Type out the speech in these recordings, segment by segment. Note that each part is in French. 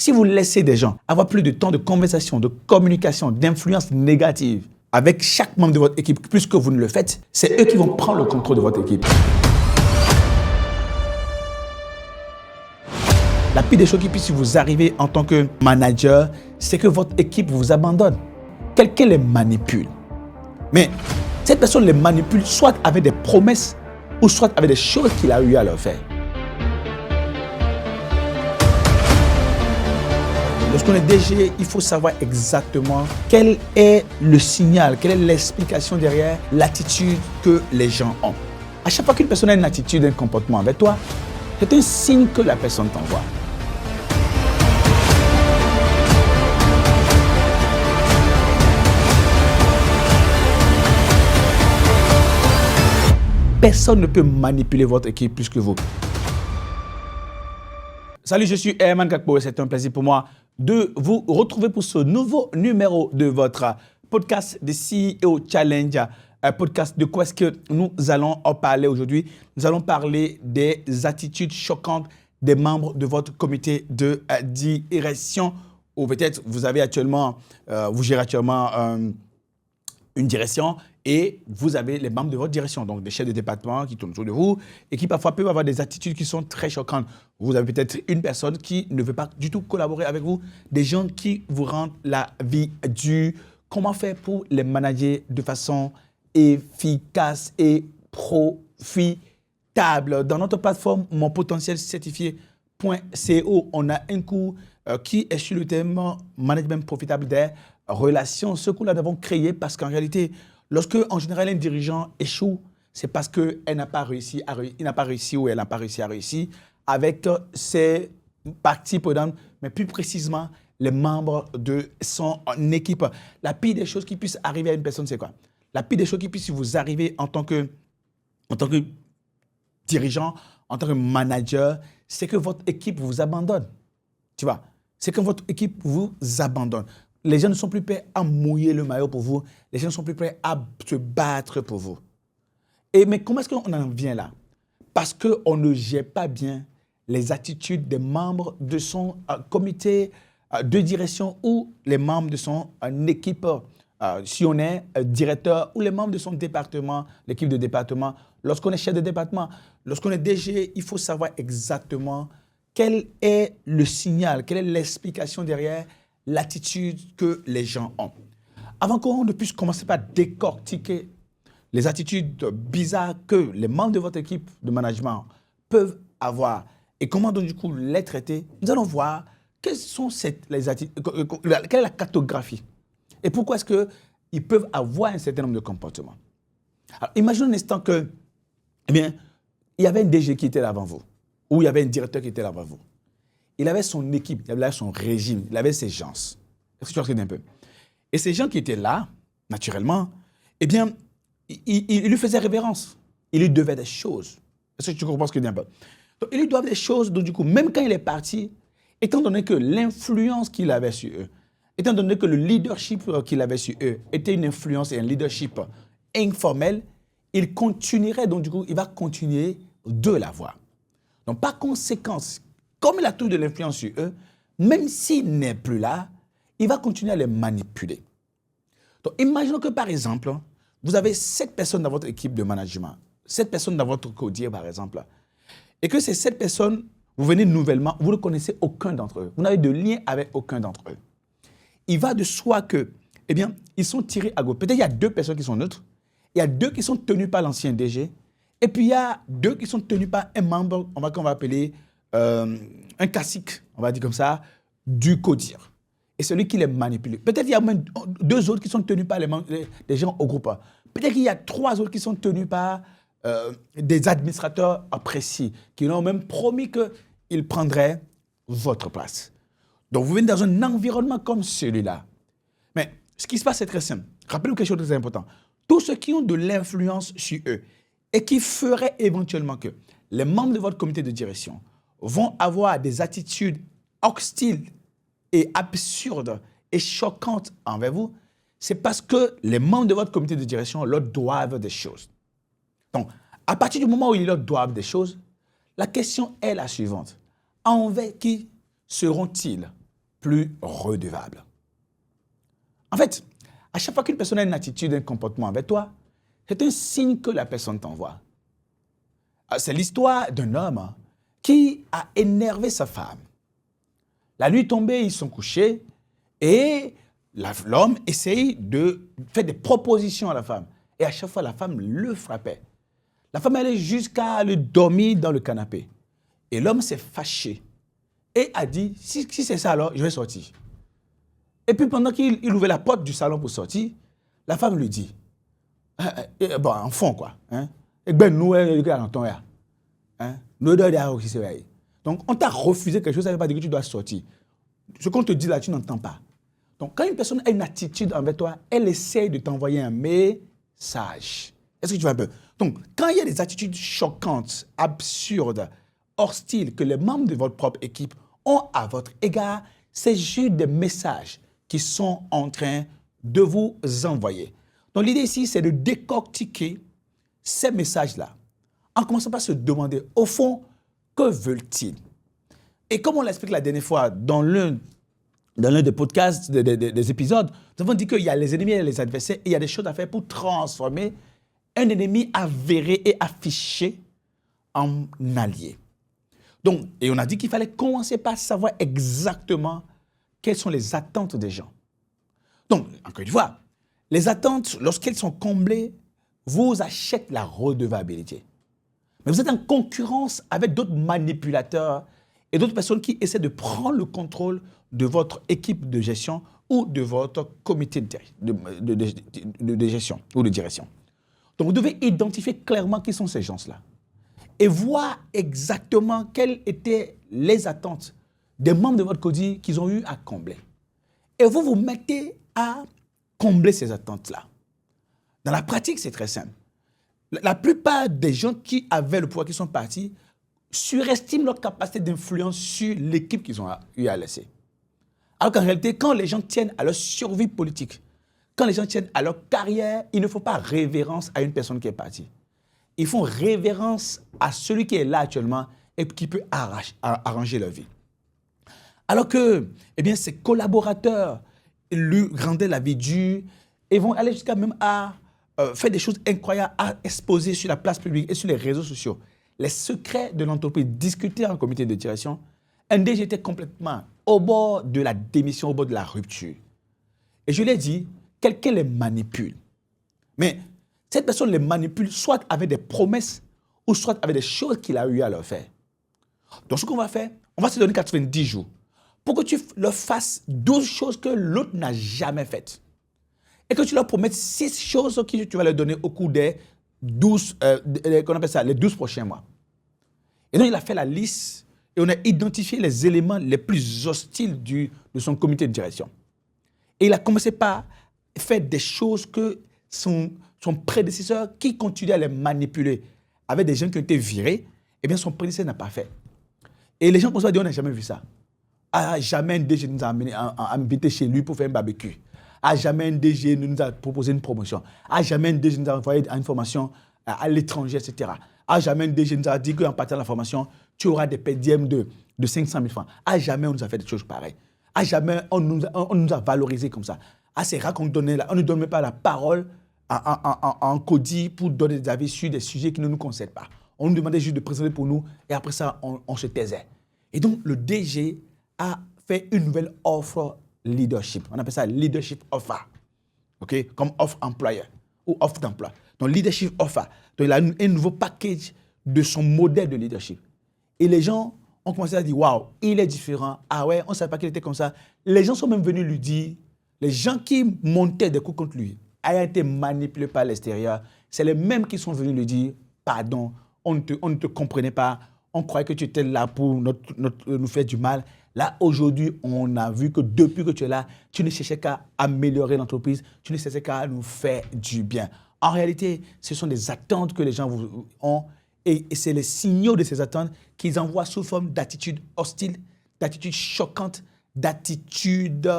Si vous laissez des gens avoir plus de temps de conversation, de communication, d'influence négative avec chaque membre de votre équipe, plus que vous ne le faites, c'est eux qui vont prendre le contrôle de votre équipe. La pire des choses qui puisse vous arriver en tant que manager, c'est que votre équipe vous abandonne. Quelqu'un les manipule. Mais cette personne les manipule soit avec des promesses ou soit avec des choses qu'il a eu à leur faire. Lorsqu'on est DG, il faut savoir exactement quel est le signal, quelle est l'explication derrière l'attitude que les gens ont. À chaque fois qu'une personne a une attitude, un comportement avec toi, c'est un signe que la personne t'envoie. Personne ne peut manipuler votre équipe plus que vous. Salut, je suis Herman Kakpo et c'est un plaisir pour moi de vous retrouver pour ce nouveau numéro de votre podcast de CEO Challenge. Un podcast de quoi est-ce que nous allons en parler aujourd'hui? Nous allons parler des attitudes choquantes des membres de votre comité de direction. Ou peut-être vous avez actuellement, vous gérez actuellement une direction et vous avez les membres de votre direction, donc des chefs de département qui tournent autour de vous et qui parfois peuvent avoir des attitudes qui sont très choquantes. Vous avez peut-être une personne qui ne veut pas du tout collaborer avec vous, des gens qui vous rendent la vie dure. Comment faire pour les manager de façon efficace et profitable? Dans notre plateforme monpotentielcertifié.co, on a un cours qui est sur le thème management profitable des relations. Ce cours-là, nous l'avons créé parce qu'en réalité, lorsque, en général, un dirigeant échoue, c'est parce qu'il n'a pas réussi ou elle n'a pas réussi à réussir avec ses parties prenantes, mais plus précisément, les membres de son équipe. La pire des choses qui puisse arriver à une personne, c'est quoi? La pire des choses qui puisse vous arriver en tant que dirigeant, en tant que manager, c'est que votre équipe vous abandonne. Tu vois? C'est que votre équipe vous abandonne. Les gens ne sont plus prêts à mouiller le maillot pour vous. Les gens ne sont plus prêts à se battre pour vous. Mais comment est-ce qu'on en vient là? Parce qu'on ne gère pas bien les attitudes des membres de son comité de direction ou les membres de son équipe, si on est directeur, ou les membres de son département, l'équipe de département. Lorsqu'on est chef de département, lorsqu'on est DG, il faut savoir exactement quel est le signal, quelle est l'explication derrière l'attitude que les gens ont. Avant qu'on ne puisse commencer par décortiquer les attitudes bizarres que les membres de votre équipe de management peuvent avoir et comment donc du coup les traiter, nous allons voir quelles sont les attitudes, quelle est la cartographie et pourquoi est-ce qu'ils peuvent avoir un certain nombre de comportements. Alors, imaginez un instant que, il y avait un DG qui était là avant vous ou il y avait un directeur qui était là avant vous. Il avait son équipe, il avait son régime, il avait ses gens. Est-ce que tu regardes un peu? Et ces gens qui étaient là, naturellement, il lui faisait révérence. Il lui devait des choses. Est-ce que tu comprends ce que je dis un peu? Donc, il lui doit des choses, donc du coup, même quand il est parti, étant donné que l'influence qu'il avait sur eux, étant donné que le leadership qu'il avait sur eux était une influence et un leadership informel, il continuerait, donc du coup, il va continuer de l'avoir. Donc, par conséquent, comme il a tout de l'influence sur eux, même s'il n'est plus là, il va continuer à les manipuler. Donc, imaginons que, par exemple, vous avez 7 personnes dans votre équipe de management, 7 personnes dans votre codir, par exemple, et que ces 7 personnes, vous venez nouvellement, vous ne connaissez aucun d'entre eux. Vous n'avez de lien avec aucun d'entre eux. Il va de soi que, ils sont tirés à gauche. Peut-être il y a 2 personnes qui sont neutres, il y a 2 qui sont tenues par l'ancien DG, et puis il y a 2 qui sont tenus par un membre, qu'on va appeler un cacique, on va dire comme ça, du codir. Et celui qui les manipule. Peut-être qu'il y a même 2 autres qui sont tenus par les gens au groupe. Peut-être qu'il y a 3 autres qui sont tenus par des administrateurs précis, qui leur ont même promis qu'ils prendraient votre place. Donc vous venez dans un environnement comme celui-là. Mais ce qui se passe, c'est très simple. Rappelez-vous quelque chose de très important. Tous ceux qui ont de l'influence sur eux et qui feraient éventuellement que les membres de votre comité de direction vont avoir des attitudes hostiles et absurdes et choquantes envers vous, c'est parce que les membres de votre comité de direction leur doivent des choses. Donc, à partir du moment où ils leur doivent des choses, la question est la suivante. Envers qui seront-ils plus redevable. En fait, à chaque fois qu'une personne a une attitude, un comportement avec toi, c'est un signe que la personne t'envoie. C'est l'histoire d'un homme qui a énervé sa femme. La nuit tombée, ils sont couchés et l'homme essaye de faire des propositions à la femme. Et à chaque fois, la femme le frappait. La femme allait jusqu'à le dormir dans le canapé. Et l'homme s'est fâché et a dit, si c'est ça alors, je vais sortir. Et puis pendant qu'il ouvrait la porte du salon pour sortir, la femme lui dit, bon, en fond quoi, hein, et ben nous, hein, nous aussi, donc on t'a refusé quelque chose, ça ne veut pas dire que tu dois sortir. Ce qu'on te dit là, tu n'entends pas. Donc quand une personne a une attitude envers toi, elle essaie de t'envoyer un message. Est-ce que tu vois un peu? Donc quand il y a des attitudes choquantes, absurdes, hostiles que les membres de votre propre équipe ont à votre égard, c'est juste des messages qui sont en train de vous envoyer. Donc l'idée ici, c'est de décortiquer ces messages-là en commençant par se demander, au fond, que veulent-ils? Et comme on l'explique la dernière fois dans l'un des podcasts, des épisodes, nous avons dit qu'il y a les ennemis et les adversaires et il y a des choses à faire pour transformer un ennemi avéré et affiché en allié. Donc, et on a dit qu'il fallait commencer par savoir exactement quelles sont les attentes des gens. Donc, encore une fois, les attentes, lorsqu'elles sont comblées, vous achètent la redevabilité. Mais vous êtes en concurrence avec d'autres manipulateurs et d'autres personnes qui essaient de prendre le contrôle de votre équipe de gestion ou de votre comité de gestion ou de direction. Donc, vous devez identifier clairement qui sont ces gens-là et voir exactement quelles étaient les attentes des membres de votre CODI qu'ils ont eu à combler. Et vous vous mettez à combler ces attentes-là. Dans la pratique, c'est très simple. La plupart des gens qui avaient le pouvoir, qui sont partis, surestiment leur capacité d'influence sur l'équipe qu'ils ont eu à laisser. Alors qu'en réalité, quand les gens tiennent à leur survie politique, quand les gens tiennent à leur carrière, il ne faut pas révérence à une personne qui est partie. Ils font révérence à celui qui est là actuellement et qui peut arranger leur vie. Alors que, eh bien, ses collaborateurs lui rendaient la vie dure et vont aller jusqu'à même à faire des choses incroyables, à exposer sur la place publique et sur les réseaux sociaux les secrets de l'entreprise, discuter en comité de direction. Un DG était complètement au bord de la démission, au bord de la rupture. Et je lui ai dit, quelqu'un les manipule. Mais cette personne les manipule soit avec des promesses ou soit avec des choses qu'il a eu à leur faire. Donc ce qu'on va faire, on va se donner 90 jours pour que tu leur fasses 12 choses que l'autre n'a jamais faites. Et que tu leur promettes 6 choses que tu vas leur donner au cours des 12, qu'on appelle ça, les 12 prochains mois. Et donc il a fait la liste et on a identifié les éléments les plus hostiles de son comité de direction. Et il a commencé par faire des choses que son prédécesseur, qui continuait à les manipuler avec des gens qui ont été virés, eh bien son prédécesseur n'a pas fait. Et les gens commencent à dire, on n'a jamais vu ça. Ah, jamais un DG nous a invité chez lui pour faire un barbecue. Ah, jamais un DG nous a proposé une promotion. Ah, jamais un DG nous a envoyé une formation à l'étranger, etc. Ah, jamais un DG nous a dit qu'en partant de la formation, tu auras des PDM de 500 000 francs. Ah, jamais on nous a fait des choses pareilles. Ah, jamais on nous a valorisé comme ça. Ah, c'est rare qu'on ne donne même pas la parole en CODI pour donner des avis sur des sujets qui ne nous concernent pas. On nous demandait juste de présenter pour nous et après ça, on se taisait. Et donc, le DG a fait une nouvelle offre leadership. On appelle ça leadership offer. OK? Comme offre employeur ou offre d'emploi. Donc, leadership offer. Donc, il a un nouveau package de son modèle de leadership. Et les gens ont commencé à dire, waouh, il est différent. Ah ouais, on ne savait pas qu'il était comme ça. Les gens sont même venus lui dire, les gens qui montaient des coups contre lui, ayant été manipulés par l'extérieur, c'est les mêmes qui sont venus lui dire, pardon, on ne te comprenait pas, on croyait que tu étais là pour nous faire du mal. Là, aujourd'hui, on a vu que depuis que tu es là, tu ne cherchais qu'à améliorer l'entreprise, tu ne cherchais qu'à nous faire du bien. En réalité, ce sont des attentes que les gens ont et c'est les signaux de ces attentes qu'ils envoient sous forme d'attitudes hostiles, d'attitudes choquantes, d'attitudes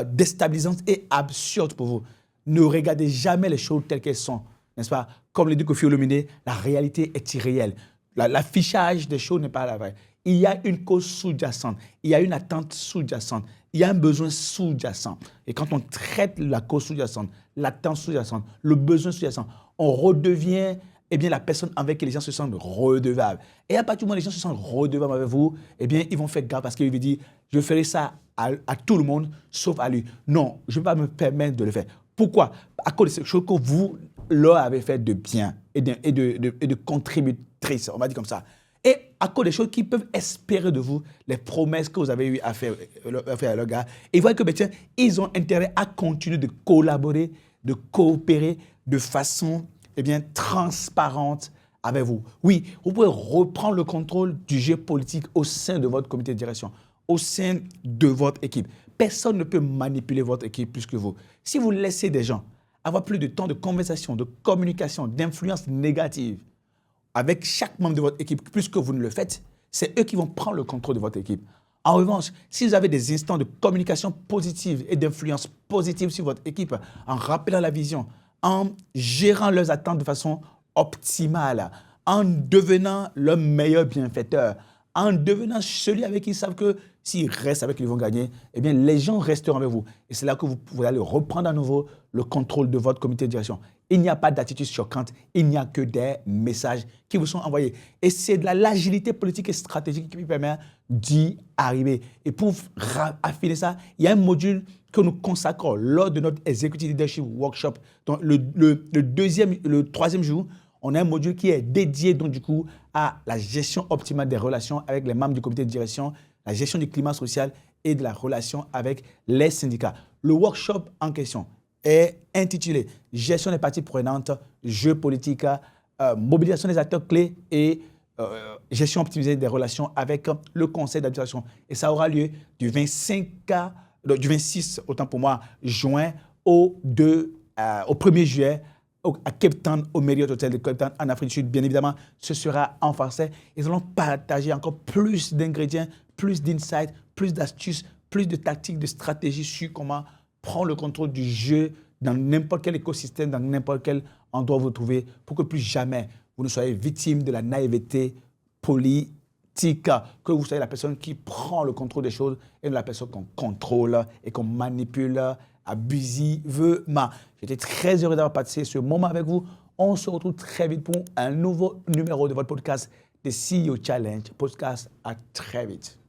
déstabilisantes et absurdes pour vous. Ne regardez jamais les choses telles qu'elles sont, n'est-ce pas? Comme le dit Kofi Olomide, la réalité est irréelle. L'affichage des choses n'est pas la vraie. il y a une cause sous-jacente, il y a une attente sous-jacente, il y a un besoin sous-jacent. Et quand on traite la cause sous-jacente, l'attente sous-jacente, le besoin sous-jacent, on redevient la personne avec qui les gens se sentent redevables. Et à partir du moment où les gens se sentent redevables avec vous, ils vont faire gaffe parce qu'ils vont dire, je ferai ça à tout le monde, sauf à lui. Non, je ne vais pas me permettre de le faire. Pourquoi? À cause de ces choses que vous leur avez fait de bien et de contributrice, on va dire comme ça. Et à cause des choses qu'ils peuvent espérer de vous, les promesses que vous avez eu à faire à leur gars, ils voient que ils ont intérêt à continuer de collaborer, de coopérer de façon transparente avec vous. Oui, vous pouvez reprendre le contrôle du jeu politique au sein de votre comité de direction, au sein de votre équipe. Personne ne peut manipuler votre équipe plus que vous. Si vous laissez des gens avoir plus de temps de conversation, de communication, d'influence négative avec chaque membre de votre équipe, plus que vous ne le faites, c'est eux qui vont prendre le contrôle de votre équipe. En revanche, si vous avez des instants de communication positive et d'influence positive sur votre équipe, en rappelant la vision, en gérant leurs attentes de façon optimale, en devenant le meilleur bienfaiteur, en devenant celui avec qui ils savent que s'ils restent avec, ils vont gagner, les gens resteront avec vous. Et c'est là que vous allez reprendre à nouveau le contrôle de votre comité de direction. Il n'y a pas d'attitude choquante, il n'y a que des messages qui vous sont envoyés. Et c'est de l'agilité politique et stratégique qui vous permet d'y arriver. Et pour affiner ça, il y a un module que nous consacrons lors de notre Executive Leadership Workshop. Donc, le troisième jour, on a un module qui est dédié donc, du coup, à la gestion optimale des relations avec les membres du comité de direction, la gestion du climat social et de la relation avec les syndicats. Le workshop en question est intitulé « Gestion des parties prenantes, jeux politiques, mobilisation des acteurs clés et gestion optimisée des relations avec le conseil d'administration ». Et ça aura lieu du 26, autant pour moi, juin au 1er juillet à Cape Town, au Marriott Hotel de Cape Town, en Afrique du Sud. Bien évidemment, ce sera en français. Ils allons partager encore plus d'ingrédients, plus d'insights, plus d'astuces, plus de tactiques, de stratégies sur comment prendre le contrôle du jeu dans n'importe quel écosystème, dans n'importe quel endroit où vous vous trouvez, pour que plus jamais vous ne soyez victime de la naïveté politique, que vous soyez la personne qui prend le contrôle des choses et non la personne qu'on contrôle et qu'on manipule abusivement. J'étais très heureux d'avoir passé ce moment avec vous. On se retrouve très vite pour un nouveau numéro de votre podcast, The CEO Challenge Podcast. À très vite.